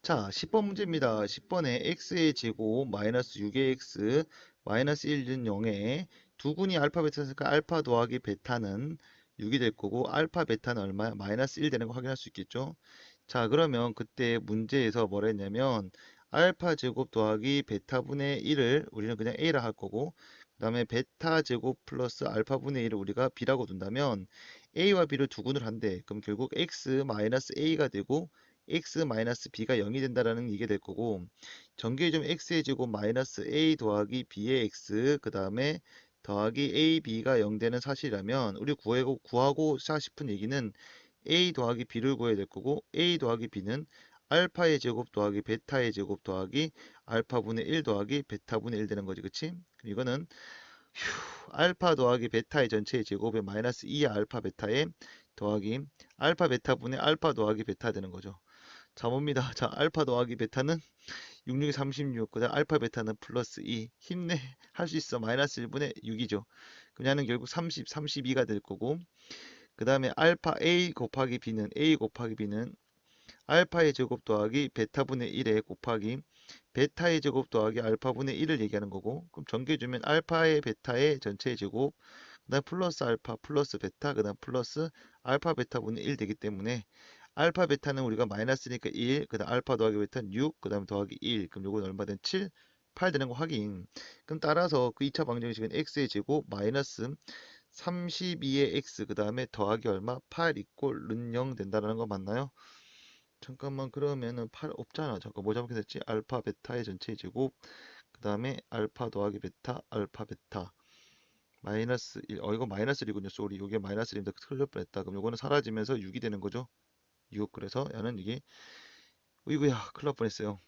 자, 10번 문제입니다. 10번에 x의 제곱 마이너스 6의 x 마이너스 1은 0에 두 군이 알파 베타니까 알파 더하기 베타는 6이 될 거고 알파 베타는 얼마야? 마이너스 1 되는 거 확인할 수 있겠죠? 자, 그러면 그때 문제에서 뭐라 했냐면 알파 제곱 더하기 베타분의 1을 우리는 그냥 a라 할 거고 그 다음에 베타 제곱 플러스 알파분의 1을 우리가 b라고 둔다면 a와 b를 두 군을 한대. 그럼 결국 x 마이너스 a가 되고 x 마이너스 b가 0이 된다라는 이게 될 거고 전개의 점 x의 제곱 마이너스 a 더하기 b의 x 그 다음에 더하기 a b가 0 되는 사실이라면 우리 구하고자 싶은 얘기는 a 더하기 b를 구해야 될 거고 a 더하기 b는 알파의 제곱 더하기 베타의 제곱 더하기 알파분의 1 더하기 베타분의 1 되는 거지, 그치? 그럼 이거는 알파 더하기 베타의 전체의 제곱에 마이너스 2의 알파 베타의 더하기 알파 베타분의 알파 더하기 베타 되는 거죠. 자, 봅니다. 자, 알파 더하기 베타는 66이 36, 그다음 알파 베타는 플러스 2. 힘내. 할 수 있어. 마이너스 1분의 6이죠. 그럼 얘는 결국 30, 32가 될 거고. 그 다음에 알파 A 곱하기 B는 알파의 제곱 더하기 베타분의 1에 곱하기 베타의 제곱 더하기 알파분의 1을 얘기하는 거고. 그럼 전개해주면 알파의 베타의 전체의 제곱, 그 다음 플러스 알파 플러스 베타, 그 다음 플러스 알파 베타분의 1 되기 때문에 알파 베타는 우리가 마이너스니까 1, 그 다음 알파 더하기 베타는 6, 그 다음 더하기 1. 그럼 요건 얼마 된 7, 8 되는 거 확인. 그럼 따라서 그 2차 방정식은 x의 제곱 마이너스 32의 x 그 다음에 더하기 얼마? 8 이꼴 는 0 된다는 거 맞나요? 잠깐만, 그러면은 8 없잖아. 잠깐 뭐 잘못했지? 알파 베타의 전체 제곱 그 다음에 알파 더하기 베타 알파 베타 마이너스 1. 이거 마이너스 1이군요. 쏘리. 이게 마이너스 1인데 틀릴 뻔했다. 그럼 요거는 사라지면서 6이 되는 거죠. 6. 그래서 얘는 이게 어이구야, 큰일 날 뻔했어요.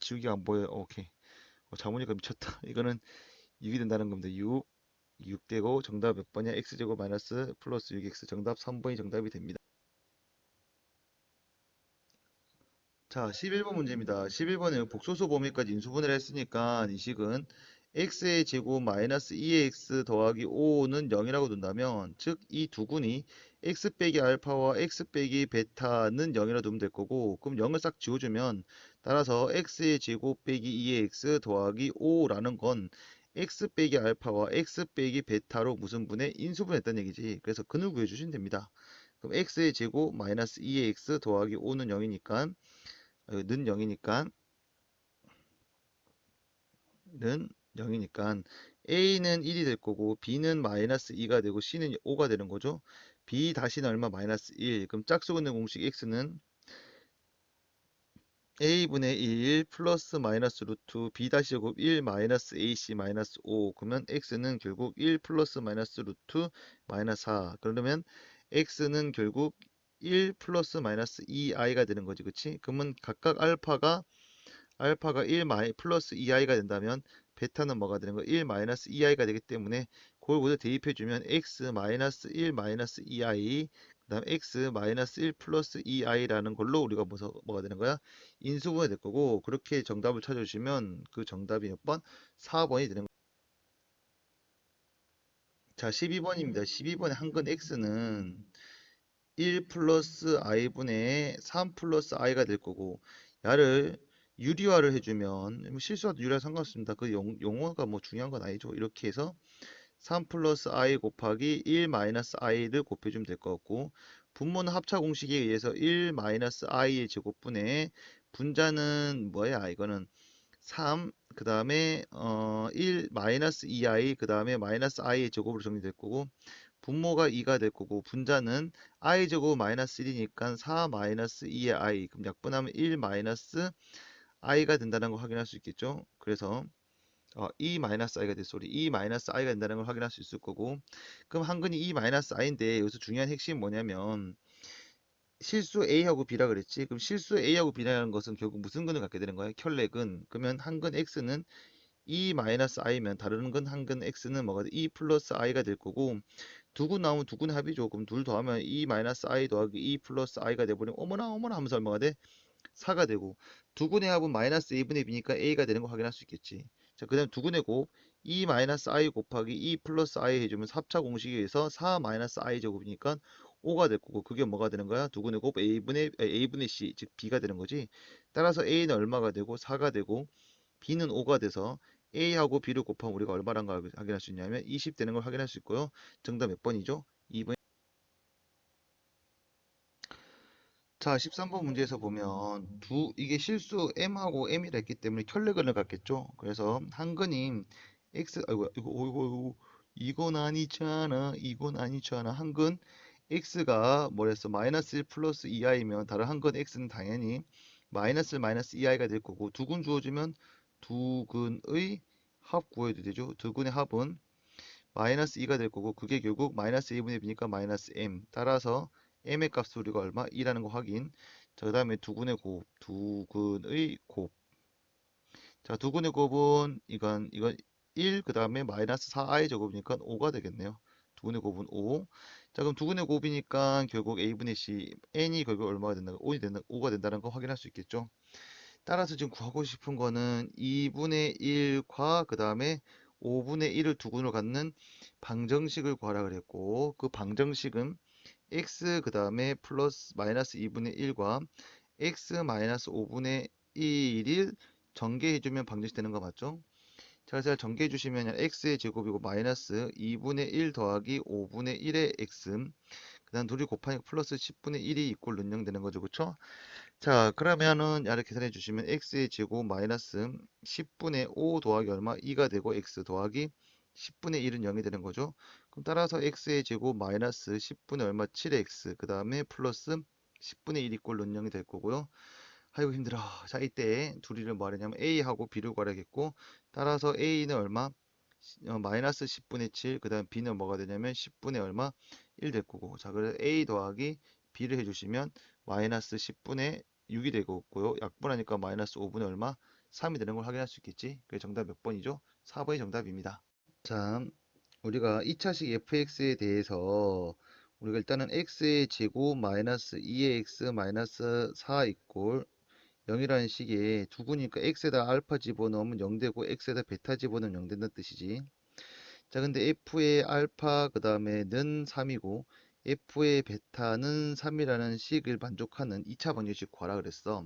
지우기가 안 보여요. 오케이. 자문이가 미쳤다. 이거는 6이 된다는 겁니다. 6 되고 정답 몇 번이야? x제곱 마이너스 플러스 6x 정답 3번이 정답이 됩니다. 자, 11번 문제입니다. 11번은 복소수 범위까지 인수분해를 했으니까 이 식은 x의 제곱 마이너스 2x 더하기 5는 0이라고 둔다면 즉 이 두 군이 x 빼기 알파와 x 빼기 베타는 0이라 두면 될 거고 그럼 0을 싹 지워주면 따라서 x의 제곱 빼기 2x 더하기 5라는 건 x 빼기 알파와 x 빼기 베타로 무슨 분해? 인수분해했다는 얘기지. 그래서 근을 구해주시면 됩니다. 그럼 x의 제곱 마이너스 2x 더하기 5는 0이니까 는 0이니까 는 0이니까 A는 1이 될 거고 B는 마이너스 2가 되고 C는 5가 되는 거죠. B 다시는 얼마? 마이너스 1. 그럼 짝수고 있는 공식 X는 A분의 1 플러스 마이너스 루트 B 다시 제곱 1 마이너스 AC 마이너스 5. 그러면 X는 결국 1 플러스 마이너스 루트 마이너스 4. 그러면 X는 결국 1 플러스 마이너스 2i가 되는 거지, 그치? 그러면 각각 알파가 1 플러스 2i가 된다면 베타는 뭐가 되는 거야? 1 마이너스 2i가 되기 때문에 그걸 모두 대입해주면 x 마이너스 1 마이너스 2i 그 다음 x 마이너스 1 플러스 2i라는 걸로 우리가 뭐가 되는 거야? 인수분해 될 거고 그렇게 정답을 찾아주시면 그 정답이 몇 번? 4번이 되는 거야. 자, 12번입니다. 12번의 한근 x는 1 플러스 i분의 3 플러스 i가 될 거고 야를 유리화를 해주면 뭐 실수와도 유리화 상관없습니다. 그 용어가 뭐 중요한 건 아니죠. 이렇게 해서 3 플러스 i 곱하기 1 마이너스 i를 곱해주면 될 것 같고 분모는 합차 공식에 의해서 1 마이너스 i의 제곱분의 분자는 뭐야? 이거는 3, 그 다음에 1 마이너스 2i 그 다음에 마이너스 i의 제곱으로 정리될 거고 분모가 2가 될 거고 분자는 i 제곱 마이너스 1이니까 4 마이너스 2의 i 그럼 약분하면 1 마이너스 i가 된다는 걸 확인할 수 있겠죠. 그래서 2 마이너스 i가 될 소리 2 마이너스 i가 된다는 걸 확인할 수 있을 거고 그럼 한근이 2 마이너스 i인데 여기서 중요한 핵심이 뭐냐면 실수 A하고 B라 그랬지. 그럼 실수 A하고 B라는 것은 결국 무슨 근을 갖게 되는 거야? 켤레근. 그러면 한근 X는 2-i면 다른 근 한근 X는 뭐가 돼? 2 플러스 i가 될 거고 두 근 나오면 두 근 합이죠. 그럼 둘 더하면 2-i 더하기 2 플러스 i가 돼버리면 어머나 어머나 하면서 얼마가 돼? 4가 되고 두 근의 합은 마이너스 2분의 B니까 A가 되는 거 확인할 수 있겠지. 자, 그 다음 두 근의 곱 2-i 곱하기 2 플러스 i 해주면 합차 공식에 의해서 4-i 제곱이니까 O가 될 거고 그게 뭐가 되는 거야? 두근의 곱 A분의 C 즉 B가 되는 거지. 따라서 A는 얼마가 되고 4가 되고 B는 5가 돼서 A하고 B를 곱하면 우리가 얼마란 걸 확인할 수 있냐면 20 되는 걸 확인할 수 있고요. 정답 몇 번이죠? 2번. 자, 13번 문제에서 보면 이게 실수 M하고 M이라 했기 때문에 켤레근을 갖겠죠. 그래서 한근이 X 아이고 이거 이건 아니잖아. 이건 아니잖아. 한근 X가 뭐랬어? 마이너스 1 플러스 2i면 다른 한근 X는 당연히 마이너스 1 마이너스 2i가 될 거고 두근 주어지면 두근의 합 구해야 되죠. 두근의 합은 마이너스 2가 될 거고 그게 결국 마이너스 1분의 b니까 마이너스 m 따라서 m의 값을 우리가 얼마? 2라는 거 확인. 자, 그 다음에 두근의 곱, 두근의 곱. 자, 두근의 곱은 이건 1, 그 다음에 마이너스 4i 제곱이니까 5가 되겠네요. 두근의 곱은 5. 자, 그럼 두근의 곱이니까 결국 a분의 c, n이 결국 얼마가 된다? 5가 된다는 거 확인할 수 있겠죠. 따라서 지금 구하고 싶은 거는 2분의 1과 그 다음에 5분의 1을 두근으로 갖는 방정식을 구하라 그랬고 그 방정식은 x 그 다음에 플러스 마이너스 2분의 1과 x 마이너스 5분의 1을 전개해주면 방정식 되는 거 맞죠? 자, 그래서 전개해 주시면 x의 제곱이고 마이너스 2분의 1 더하기 5분의 1의 x 그 다음 둘이 곱하니까 플러스 10분의 1이 이꼴 는영 되는 거죠. 그쵸? 자, 그러면은 이렇게 계산해 주시면 x의 제곱 마이너스 10분의 5 더하기 얼마? 2가 되고 x 더하기 10분의 1은 0이 되는 거죠. 그럼 따라서 x의 제곱 마이너스 10분의 얼마? 7x 그 다음에 플러스 10분의 1 이꼴 는영이 될 거고요. 아이고 힘들어. 자, 이때 둘이를 뭐 하냐면 a하고 b를 구하겠고 따라서 a는 얼마? 마이너스 10분의 7, 그 다음 b는 뭐가 되냐면 10분의 얼마? 1 될 거고. 자, 그래서 a 더하기 b를 해주시면 마이너스 10분의 6이 되고 있고요. 약분하니까 마이너스 5분의 얼마? 3이 되는 걸 확인할 수 있겠지. 그게 정답 몇 번이죠? 4번이 정답입니다. 자, 우리가 2차식 fx에 대해서 우리가 일단은 x의 제곱 마이너스 2의 x 마이너스 4 이꼴 0이라는 식에 두구니까 x에다 알파 집어넣으면 0 되고 x에다 베타 집어넣으면 0 된다는 뜻이지. 자, 근데 f의 알파 그 다음에 는 3이고 f의 베타는 3이라는 식을 만족하는 2차 방정식 구하라 그랬어.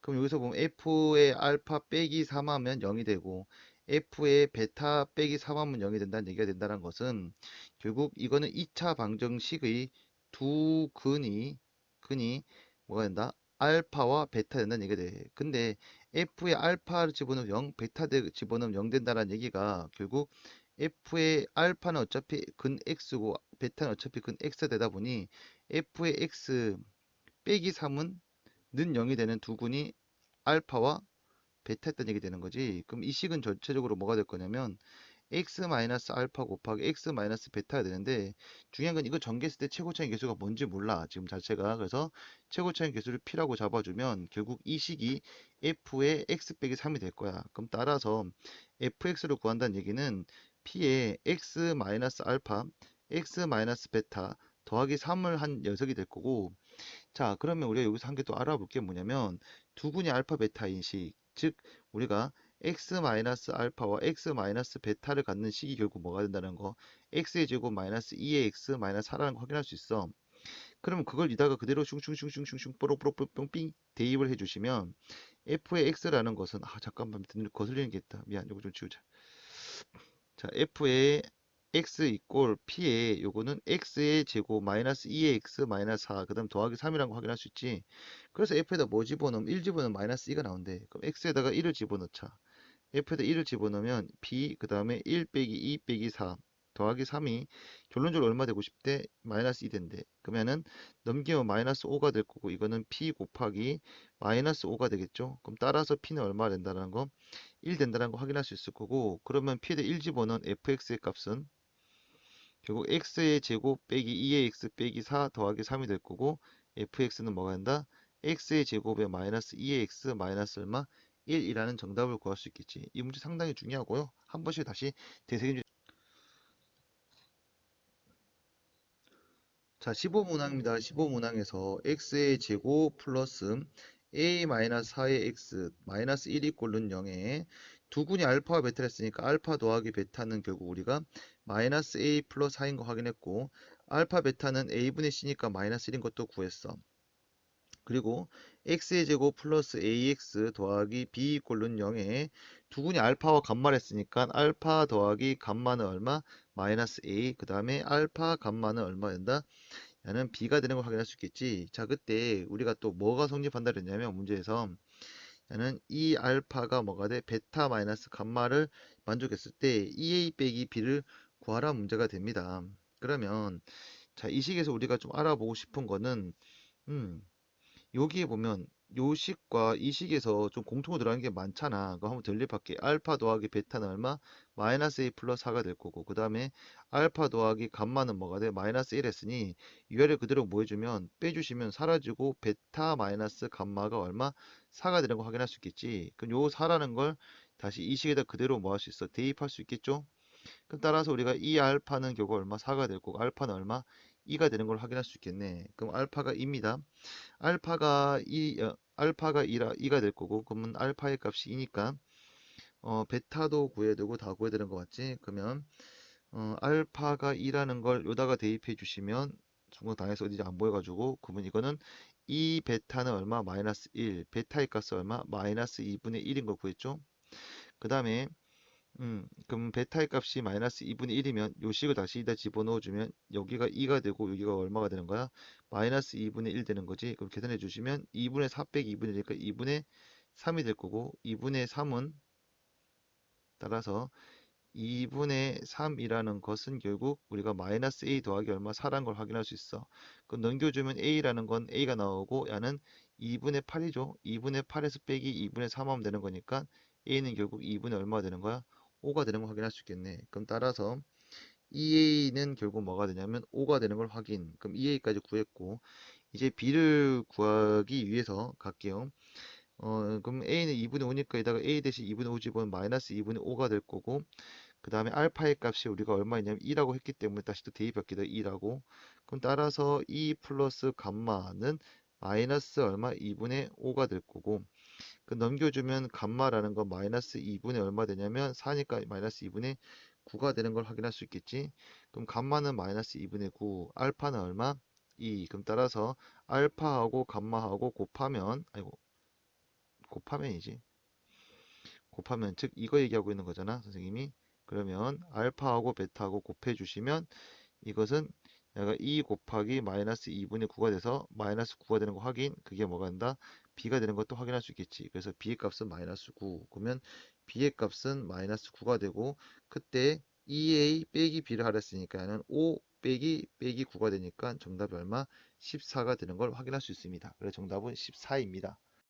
그럼 여기서 보면 f의 알파 빼기 3 하면 0이 되고 f의 베타 빼기 3 하면 0이 된다는 얘기가 된다는 것은 결국 이거는 2차 방정식의 두 근이 뭐가 된다? 알파와 베타 된다는 얘기가 돼. 근데 f의 알파를 집어넣으면 0, 베타 집어넣으면 0 된다는 얘기가 결국 f의 알파는 어차피 근 x고 베타는 어차피 근 x 되다 보니 f의 x 빼기 3은 는 0이 되는 두 군이 알파와 베타 했던 얘기 되는 거지. 그럼 이 식은 전체적으로 뭐가 될 거냐면 x 마이너스 알파 곱하기 x 마이너스 베타가 되는데 중요한 건 이거 전개했을 때 최고차의 개수가 뭔지 몰라 지금 자체가. 그래서 최고차의 개수를 p라고 잡아주면 결국 이 식이 f의 x 빼기 3이 될 거야. 그럼 따라서 fx를 구한다는 얘기는 p의 x 마이너스 알파 x 마이너스 베타 더하기 3을 한 녀석이 될 거고. 자, 그러면 우리가 여기서 한 개 또 알아볼 게 뭐냐면 두분이 알파 베타인 식, 즉 우리가 x 마이너스 알파와 x 마이너스 베타를 갖는 식이 결국 뭐가 된다는 거, x의 제곱 마이너스 2의 x 마이너스 4라는 거 확인할 수 있어. 그러면 그걸 이다가 그대로 슝슝슝슝슝슝 뽀록뽀록뽕삥 대입을 해주시면 f의 x라는 것은 잠깐만 밑에 거슬리는 게 있다. 미안, 이거 좀 지우자. 자, f의 x 이꼴 p의 요거는 x의 제곱 마이너스 2의 x 마이너스 4 그 다음 더하기 3이라는 거 확인할 수 있지. 그래서 f에다 뭐 집어넣으면 1 집어넣으면 마이너스 2가 나온대. 그럼 x에다가 1을 집어넣자. f에다 1을 집어넣으면 p 그 다음에 1 빼기 2 빼기 4 더하기 3이 결론적으로 얼마 되고 싶대? 마이너스 2 된대. 그러면은 넘기면 마이너스 5가 될 거고 이거는 p 곱하기 마이너스 5가 되겠죠. 그럼 따라서 p는 얼마 된다는 거? 1 된다는 거 확인할 수 있을 거고 그러면 p에다 1 집어넣은 fx의 값은 결국 x의 제곱 빼기 2의 x 빼기 4 더하기 3이 될 거고 fx는 뭐가 된다? x의 제곱에 마이너스 2의 x 마이너스 얼마? 1이라는 정답을 구할 수 있겠지. 이 문제 상당히 중요하고요. 한 번씩 다시 되새김. 자, 15문항입니다. 15문항에서 x의 제곱 플러스 a 마이너스 4의 x 마이너스 1이 꼴은 0에 두 군이 알파와 베타를 했으니까 알파 더하기 베타는 결국 우리가 마이너스 a 플러스 4인 거 확인했고 알파 베타는 a분의 c니까 마이너스 1인 것도 구했어. 그리고 x의 제곱 플러스 ax 더하기 b 이꼴은 0에 두군이 알파와 감마를 했으니까 알파 더하기 감마는 얼마? 마이너스 a. 그 다음에 알파 감마는 얼마 된다? 야는 b가 되는 걸 확인할 수 있겠지. 자, 그때 우리가 또 뭐가 성립한다 그랬냐면 문제에서 야는 이 알파가 뭐가 돼? 베타 마이너스 감마를 만족했을 때 2a 빼기 b를 구하라 문제가 됩니다. 그러면 자, 이 식에서 우리가 좀 알아보고 싶은 거는 음, 여기에 보면 요 식과 이 식에서 좀 공통으로 들어가는 게 많잖아. 그거 한번 전립할게. 알파 더하기 베타는 얼마? 마이너스 a 플러스 4가 될 거고 그 다음에 알파 더하기 감마는 뭐가 돼? 마이너스 1 했으니 위아래 그대로 뭐 해주면 빼주시면 사라지고 베타 마이너스 감마가 얼마? 4가 되는 거 확인할 수 있겠지. 그럼 요 4라는 걸 다시 이 식에다 그대로 뭐 할 수 있어? 대입할 수 있겠죠? 그럼 따라서 우리가 이 알파는 결국 얼마? 4가 될 거고 알파는 얼마? 2가 되는 걸 확인할 수 있겠네. 그럼 알파가 2입니다. 알파가 2가 될 거고 그러면 알파의 값이 2니까 베타도 구해야 되고 다 구해야 되는 것 같지? 그러면 알파가 2라는 걸 여기다가 대입해 주시면 중간 당해서 어디지 안 보여가지고 그러면 이거는 2 베타는 얼마? 마이너스 1. 베타의 값은 얼마? 마이너스 2분의 1인 걸 구했죠? 그 다음에 그럼 베타의 값이 마이너스 2분의 1이면 요 식을 다시 여기다 집어넣어주면 여기가 2가 되고 여기가 얼마가 되는 거야? 마이너스 2분의 1 되는 거지. 그럼 계산해 주시면 2분의 4 빼기 2분의 1이니까 2분의 3이 될 거고 2분의 3은 따라서 2분의 3이라는 것은 결국 우리가 마이너스 a 더하기 얼마 4라는 걸 확인할 수 있어. 그럼 넘겨주면 a라는 건 a가 나오고 야는 2분의 8이죠. 2분의 8에서 빼기 2분의 3 하면 되는 거니까 a는 결국 2분의 얼마가 되는 거야? 5가 되는 걸 확인할 수 있겠네. 그럼 따라서 2a는 결국 뭐가 되냐면 5가 되는 걸 확인. 그럼 2a까지 구했고 이제 b를 구하기 위해서 갈게요. 그럼 a는 2분의 5니까 여기다가 a 대신 2분의 5 집어넣으면 마이너스 2분의 5가 될 거고 그 다음에 알파의 값이 우리가 얼마냐면 2라고 했기 때문에 다시 또 대입할게요. 2라고. 그럼 따라서 2 플러스 감마는 마이너스 얼마? 2분의 5가 될 거고 그 넘겨주면 감마라는 건 마이너스 2분의 얼마 되냐면 4니까 마이너스 2분의 9가 되는 걸 확인할 수 있겠지. 그럼 감마는 마이너스 2분의 9, 알파는 얼마? 2. 그럼 따라서 알파하고 감마하고 곱하면 아이고 곱하면이지. 곱하면 즉 이거 얘기하고 있는 거잖아 선생님이. 그러면 알파하고 베타하고 곱해 주시면 이것은 얘가 2 곱하기 마이너스 2분의 9가 돼서 마이너스 9가 되는 거 확인. 그게 뭐가 된다? b가 되는 것도 확인할 수 있겠지. 그래서 b의 값은 마이너스 9. 그러면 b의 값은 마이너스 9가 되고 그때 2a 빼기 b를 하랬으니까 는 5 빼기 9가 되니까 정답이 얼마? 14가 되는 걸 확인할 수 있습니다. 그래서 정답은 14입니다.